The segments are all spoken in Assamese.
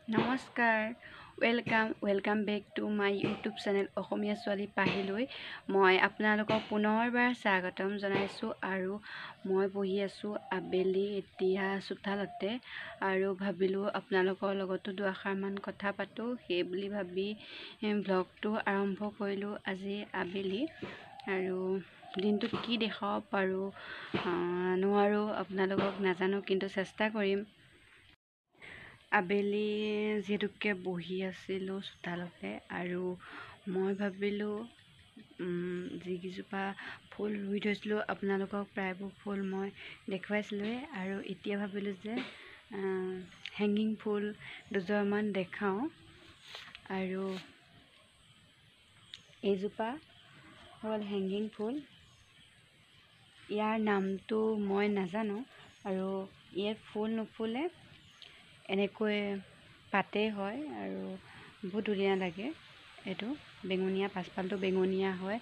নমস্কাৰ, welcome back to my YouTube channel Asomiya ছোৱালী পাহিলৈ। মই আপোনালোকক পুনৰবাৰ স্বাগতম জনাইছোঁ আৰু মই বহি আছোঁ আবেলি এতিয়া চোতালতে আৰু ভাবিলোঁ আপোনালোকৰ লগতো দুআষাৰমান কথা পাতোঁ। সেই বুলি ভাবি ব্লগটো আৰম্ভ কৰিলোঁ আজি আবেলি। আৰু দিনটোত কি দেখাব পাৰোঁ নোৱাৰোঁ আপোনালোকক নাজানো, কিন্তু চেষ্টা কৰিম। আবেলি যিহেতুকে বহি আছিলোঁ চোতালতে আৰু মই ভাবিলোঁ যিকেইজোপা ফুল ৰুই থৈছিলোঁ আপোনালোকক প্ৰায়বোৰ ফুল মই দেখুৱাইছিলোঁৱে, আৰু এতিয়া ভাবিলোঁ যে হেংগিং ফুল দুজোপামান দেখাওঁ। আৰু এইজোপা হ'ল হেংগিং ফুল। ইয়াৰ নামটো মই নাজানো আৰু ইয়াত ফুল নুফুলে, এনেকৈ পাতেই হয় আৰু বহুত ধুনীয়া লাগে। এইটো বেঙুনীয়া, পাছফালটো বেঙুনীয়া হয়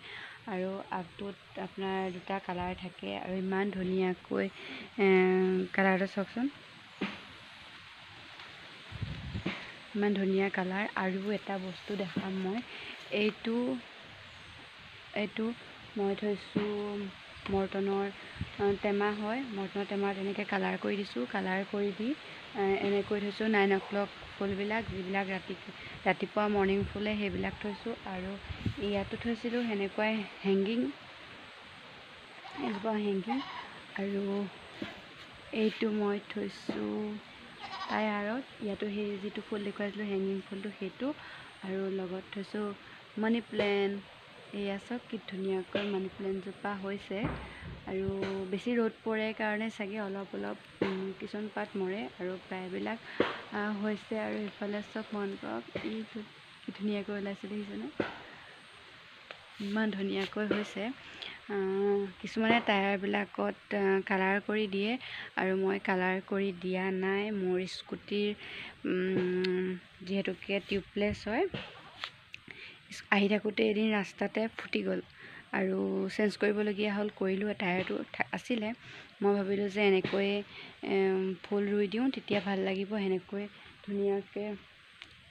আৰু আগটোত আপোনাৰ দুটা কালাৰ থাকে আৰু ইমান ধুনীয়াকৈ কালাৰটো চাওকচোন, ইমান ধুনীয়া কালাৰ। আৰু এটা বস্তু দেখাম মই, এইটো মই থৈছোঁ মৰ্টনৰ টেমা হয়। মৰ্টনৰ টেমাত এনেকৈ কালাৰ কৰি দিছোঁ, কালাৰ কৰি দি এনেকৈ থৈছোঁ 9 o'clock ফুলবিলাক, যিবিলাক ৰাতিপুৱা মৰ্ণিং ফুলে সেইবিলাক থৈছোঁ। আৰু ইয়াতো থৈছিলোঁ সেনেকুৱাই হেংগিং, এজোপা হেংগিং। আৰু এইটো মই থৈছোঁ তাই আঁৰত, ইয়াতো সেই যিটো ফুল দেখুৱাইছিলোঁ হেংগিং ফুলটো সেইটো, আৰু লগত থৈছোঁ মানি প্লেণ্ট। এয়া চাওক কি ধুনীয়াকৈ মানি প্লেণ্টজোপা হৈছে। আৰু বেছি ৰ'দ পৰে কাৰণে চাগে অলপ কিছুমান পাত মৰে আৰু প্ৰায়বিলাক হৈছে। আৰু ইফালে চব মন কৰক, এইটো কি ধুনীয়াকৈ ওলাইছে দেখিছেনে, ইমান ধুনীয়াকৈ হৈছে। কিছুমানে টায়াৰবিলাকত কালাৰ কৰি দিয়ে আৰু মই কালাৰ কৰি দিয়া নাই। মোৰ স্কুটিৰ যিহেতুকে টিউবলেছ হয়, আহি থাকোঁতে এদিন ৰাস্তাতে ফুটি গ'ল আৰু চেঞ্জ কৰিবলগীয়া হ'ল। কৰিলোঁ, টায়াৰটো আছিলে। মই ভাবিলোঁ যে এনেকৈ ফুল ৰুই দিওঁ, তেতিয়া ভাল লাগিব। সেনেকৈ ধুনীয়াকৈ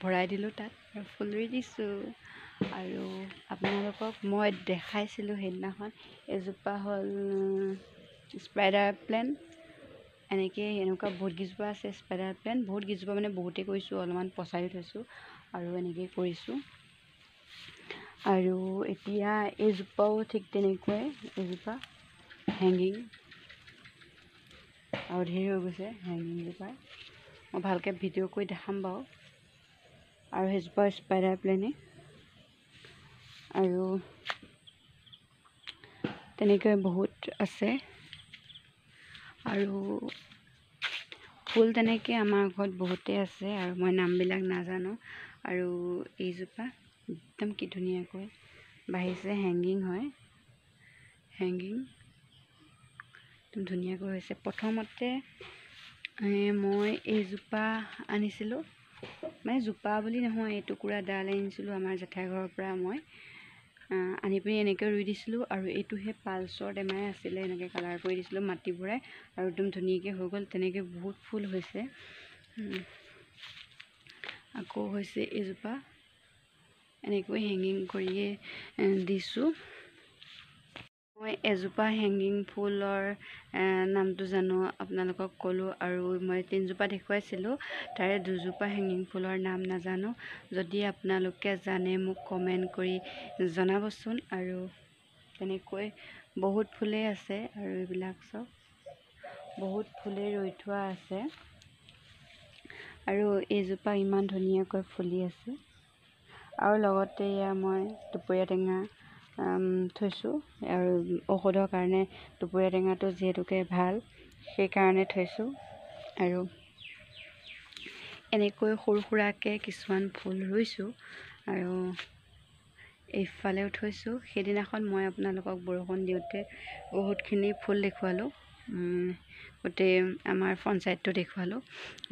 ভৰাই দিলোঁ তাত আৰু ফুল ৰুই দিছোঁ। আৰু আপোনালোকক মই দেখাইছিলোঁ সেইদিনাখন, এজোপা হ'ল স্পাইডাৰ প্লেণ্ট। এনেকুৱা বহুত কেইজোপা আছে স্পাইডাৰ প্লেণ্ট, বহুত কেইজোপা মানে বহুতেই কৰিছোঁ, অলপমান পচাইও থৈছোঁ আৰু এনেকৈ কৰিছোঁ। আৰু এতিয়া এইজোপাও ঠিক তেনেকুৱাই, এজোপা হেংগিং আৰু ধেৰ হৈ গৈছে হেংগিংজোপাৰ। মই ভালকৈ ভিডিঅ' কৰি দেখাম বাৰু। আৰু সেইজোপা স্পাইডাৰ প্লেনে। আৰু তেনেকৈ বহুত আছে। আৰু ফুল তেনেকৈ আমাৰ ঘৰত বহুতেই আছে আৰু মই নামবিলাক নাজানো। আৰু এইজোপা একদম কি ধুনীয়াকৈ বাঢ়িছে, হেংগিং হয়, হেংগিং একদম ধুনীয়াকৈ হৈছে। প্ৰথমতে মই এইজোপা আনিছিলোঁ, মানে জোপা বুলি নহয়, এটুকুৰা ডাল আনিছিলোঁ আমাৰ জেঠাই ঘৰৰ পৰা। মই আনি পিনি এনেকৈ ৰুই দিছিলোঁ। আৰু এইটো সেই পালচৰ টেমাই আছিলে, এনেকৈ কালাৰ কৰি দিছিলোঁ মাটি ভৰাই আৰু একদম ধুনীয়াকৈ হৈ গ'ল। তেনেকৈ বহুত ফুল হৈছে। আকৌ হৈছে এইজোপা, এনেকৈ হেংগিং কৰিয়ে দিছোঁ। মই এজোপা হেংগিং ফুলৰ নামটো জানো, আপোনালোকক ক'লোঁ। আৰু মই 3জোপা দেখুৱাইছিলোঁ, তাৰে 2জোপা হেংগিং ফুলৰ নাম নাজানো। যদি আপোনালোকে জানে মোক কমেণ্ট কৰি জনাবচোন। আৰু তেনেকৈ বহুত ফুলেই আছে, আৰু এইবিলাক চব বহুত ফুলেই ৰুই থোৱা আছে। আৰু এইজোপা ইমান ধুনীয়াকৈ ফুলি আছে। আৰু লগতে এয়া মই দুপৰীয়া টেঙা থৈছোঁ, আৰু ঔষধৰ কাৰণে দুপৰীয়া টেঙাটো যিহেতুকে ভাল, সেইকাৰণে থৈছোঁ। আৰু এনেকৈ সৰু সুৰাকৈ কিছুমান ফুল ৰুইছোঁ। আৰু এইফালেও থৈছোঁ। সেইদিনাখন মই আপোনালোকক বৰষুণ দিওঁতে বহুতখিনি ফুল দেখুৱালোঁ, গোটেই আমাৰ ফ্ৰণ্ট ছাইডটো দেখুৱালোঁ,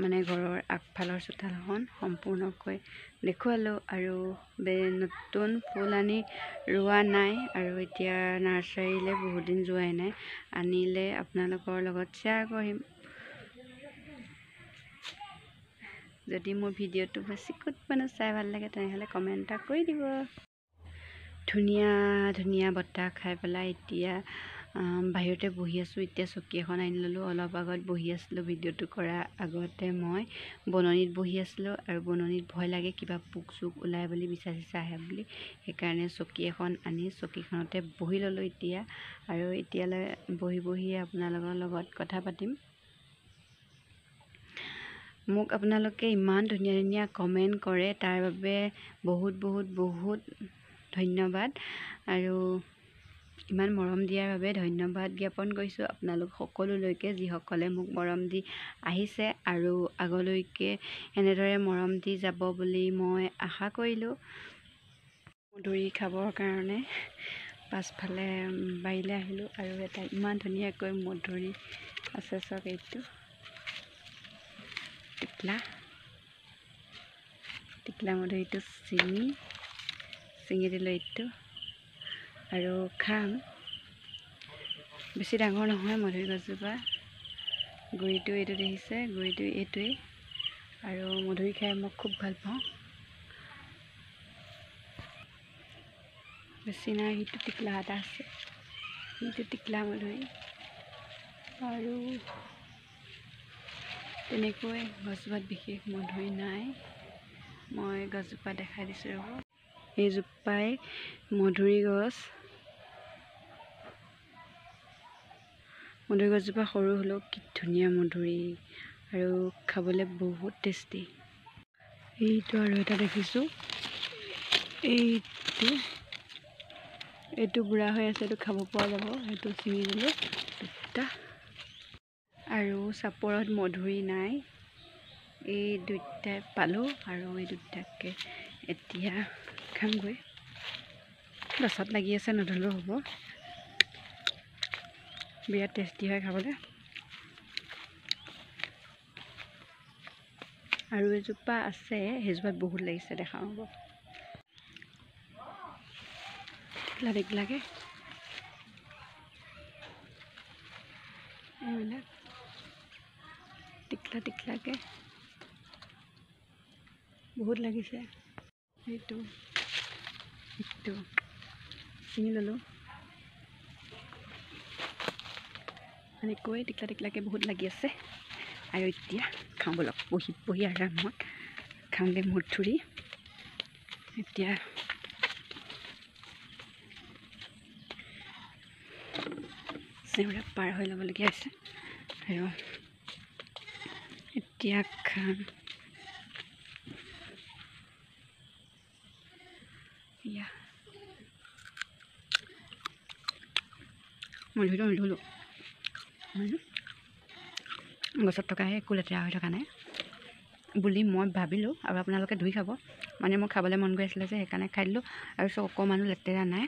মানে ঘৰৰ আগফালৰ চোতালখন সম্পূৰ্ণকৈ দেখুৱালোঁ। আৰু নতুন ফুল আনি ৰোৱা নাই, আৰু এতিয়া নাৰ্চাৰীলৈ বহুত দিন যোৱাই নাই। আনিলে আপোনালোকৰ লগত শ্বেয়াৰ কৰিম। যদি মোৰ ভিডিঅ'টো বেছি ক'ত মানে চাই ভাল লাগে তেনেহ'লে কমেণ্ট এটা কৰি দিব। ধুনীয়া ধুনীয়া বতাহ খাই পেলাই এতিয়া বাহিৰতে বহি আছোঁ। এতিয়া চকী এখন আনি ল'লোঁ। অলপ আগত বহি আছিলোঁ ভিডিঅ'টো কৰাৰ আগতে মই বননিত বহি আছিলোঁ, আৰু বননিত ভয় লাগে কিবা পোক চোক ওলাই বুলি, বিচা চিচা আহে বুলি। সেইকাৰণে চকী এখন আনি চকীখনতে বহি ল'লোঁ এতিয়া, আৰু এতিয়ালৈ বহি আপোনালোকৰ লগত কথা পাতিম। মোক আপোনালোকে ইমান ধুনীয়া ধুনীয়া কমেণ্ট কৰে, তাৰ বাবে বহুত বহুত বহুত ধন্যবাদ, আৰু ইমান মৰম দিয়াৰ বাবে ধন্যবাদ জ্ঞাপন কৰিছোঁ আপোনালোক সকলোলৈকে, যিসকলে মোক মৰম দি আহিছে আৰু আগলৈকে এনেদৰে মৰম দি যাব বুলি মই আশা কৰিলোঁ। মধুৰি খাবৰ কাৰণে পাছফালে বাৰীলৈ আহিলোঁ, আৰু এটা ইমান ধুনীয়াকৈ মধুৰি আছে চাওক, এইটো টিকলা মধুৰিটো ছিঙি দিলোঁ এইটো, আৰু খাম। বেছি ডাঙৰ নহয় মধুৰি গছজোপা। গুৰিটো এইটো দেখিছে, গুৰিটো এইটোৱেই, আৰু মধুৰি খাই মই খুব ভাল পাওঁ। বেছি নাই, সিটো টিকলা এটা আছে, সিটো টিকলা মধুৰি। আৰু তেনেকৈ গছজোপাত বিশেষ মধুৰি নাই। মই গছজোপা দেখাই দিছোঁ ৰ'ব। এইজোপাই মধুৰি গছ। মধুৰি গছজোপা সৰু হ'লেও কি ধুনীয়া মধুৰি, আৰু খাবলৈ বহুত টেষ্টি। এইটো আৰু এটা দেখিছোঁ, এইটো বুঢ়া হৈ আছে, এইটো খাব পৰা যাব, সেইটো ছিঙি দিলোঁ দুটা। আৰু চাপৰত মধুৰি নাই, এই দুটাই পালোঁ, আৰু এই দুটাকে এতিয়া খামগৈ। গছত লাগি আছে, নধৰিলেও হ'ব, বিৰাট টেষ্টি হয় খাবলৈ। আৰু এজোপা আছে, সেইজোপাত বহুত লাগিছে, দেখাওঁ হ'ব। টিকলাকে এইবিলাক টিকলাকে বহুত লাগিছে। সেইটো ছিঙি ল'লোঁ। এনেকৈ টিকলাকে বহুত লাগি আছে, আৰু এতিয়া খাওঁ ব'লক, বহি আৰামত খাওঁগৈ মধুৰি। এতিয়া চেউৰা পাৰ হৈ ল'বলগীয়া হৈছে, আৰু এতিয়া খাম। মধুৰিটো নধৰিলোঁ, গছত থকাহে একো লেতেৰা হৈ থকা নাই বুলি মই ভাবিলোঁ, আৰু আপোনালোকে ধুই খাব। মানে মোৰ খাবলৈ মন গৈ আছিলে যে, সেইকাৰণে খাই দিলোঁ। আৰু চব অকণমানো লেতেৰা নাই,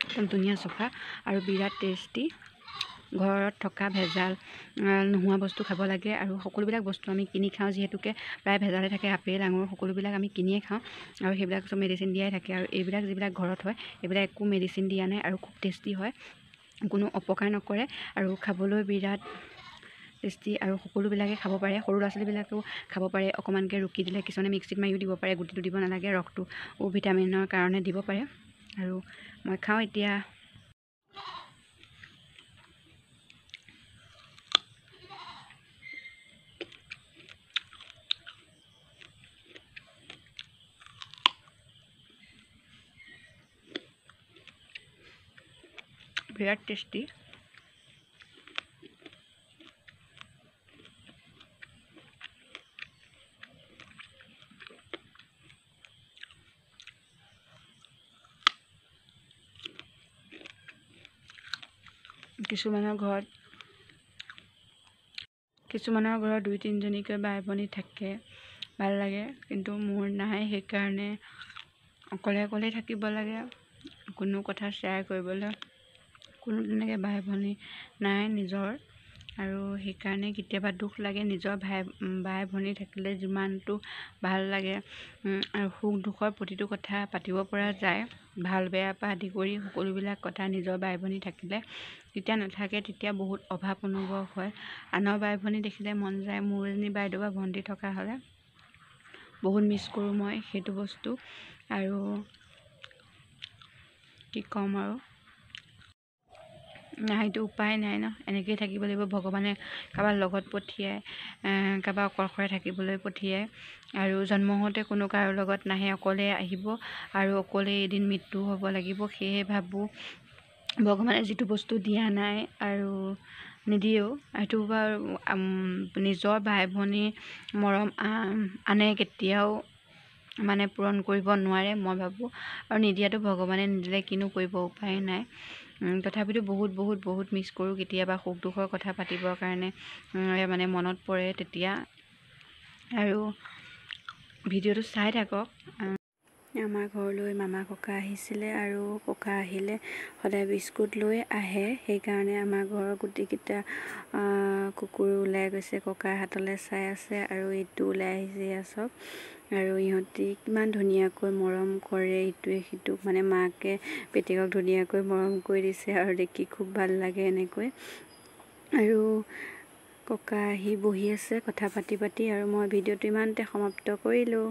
একদম ধুনীয়া চফা আৰু বিৰাট টেষ্টি। ঘৰত থকা ভেজাল নোহোৱা বস্তু খাব লাগে, আৰু সকলোবিলাক বস্তু আমি কিনি খাওঁ যিহেতুকে প্ৰায় ভেজালে থাকে। আপেল আঙুৰ সকলোবিলাক আমি কিনিয়ে খাওঁ, আৰু সেইবিলাক চব মেডিচিন দিয়াই থাকে। আৰু এইবিলাক যিবিলাক ঘৰত হয়, এইবিলাক একো মেডিচিন দিয়া নাই, আৰু খুব টেষ্টি হয়, কোনো অপকাৰ নকৰে, আৰু খাবলৈ বিৰাট টেষ্টি। আৰু সকলোবিলাকে খাব পাৰে, সৰু ল'ৰা ছোৱালীবিলাকেও খাব পাৰে। অকণমানকৈ ৰুকি দিলে, কিছুমানে মিক্সিত মাৰিও দিব পাৰে, গুটিটো দিব নালাগে, ৰসটো ভিটামিনৰ কাৰণে দিব পাৰে। আৰু মই খাওঁ এতিয়া। বিৰাট টেষ্টি। কিছুমানৰ ঘৰত 2-3জনীকৈ বাই ভনী থাকে, ভাল লাগে, কিন্তু মোৰ নাই। সেইকাৰণে অকলে থাকিব লাগে, কোনো কথা শ্বেয়াৰ কৰিবলৈ কোনো তেনেকৈ বাই ভনী নাই নিজৰ। আৰু সেইকাৰণে কেতিয়াবা দুখ লাগে, নিজৰ বাই ভনী থাকিলে যিমানটো ভাল লাগে, আৰু সুখ দুখৰ প্ৰতিটো কথা পাতিব পৰা যায়, ভাল বেয়া পৰা আদি কৰি সকলোবিলাক কথা নিজৰ বাই ভনী থাকিলে। যেতিয়া নাথাকে তেতিয়া বহুত অভাৱ অনুভৱ হয়। আনৰ বাই ভনী দেখিলে মন যায়, মোৰ এজনী বাইদেউ বা ভণ্টি থকা হ'লে বহুত মিছ কৰোঁ মই সেইটো বস্তু। আৰু কি ক'ম আৰু সেইটো উপায় নাই ন, এনেকৈয়ে থাকিব লাগিব। ভগৱানে কাৰোবাৰ লগত পঠিয়াই, কাৰোবাৰ অকলশৰে থাকিবলৈ পঠিয়াই। আৰু জন্ম হওঁতে কোনো কাৰো লগত নাহে, অকলে আহিব আৰু অকলে এদিন মৃত্যু হ'ব লাগিব। সেয়ে ভাবোঁ ভগৱানে যিটো বস্তু দিয়া নাই আৰু নিদিয়েও, সেইটো বাৰু নিজৰ ভাই ভনী মৰম আনে কেতিয়াও মানে পূৰণ কৰিব নোৱাৰে মই ভাবোঁ। আৰু নিদিয়াটো ভগৱানে নিদিলে কিনো কৰিব, উপায় নাই। তথাপিতো বহুত মিছ কৰোঁ। কেতিয়াবা সুখ দুখৰ কথা পাতিবৰ কাৰণে মানে মনত পৰে তেতিয়া। আৰু ভিডিঅ'টো চাই থাকক। আমাৰ ঘৰলৈ মামা ককা আহিছিলে, আৰু ককা আহিলে সদায় বিস্কুট লৈ আহে। সেইকাৰণে আমাৰ ঘৰৰ গোটেইকেইটা কুকুৰ ওলাই গৈছে, ককাৰ হাতলৈ চাই আছে, আৰু এইটো ওলাই আহিছে এয়া চব। আৰু ইহঁতি কিমান ধুনীয়াকৈ মৰম কৰে ইটোৱে সিটোক, মানে মাকে পেটেকক ধুনীয়াকৈ মৰম কৰি দিছে, আৰু দেখি খুব ভাল লাগে এনেকৈ। আৰু ককা আহি বহি আছে কথা পাতি, আৰু মই ভিডিঅ'টো ইমানতে সমাপ্ত কৰিলোঁ।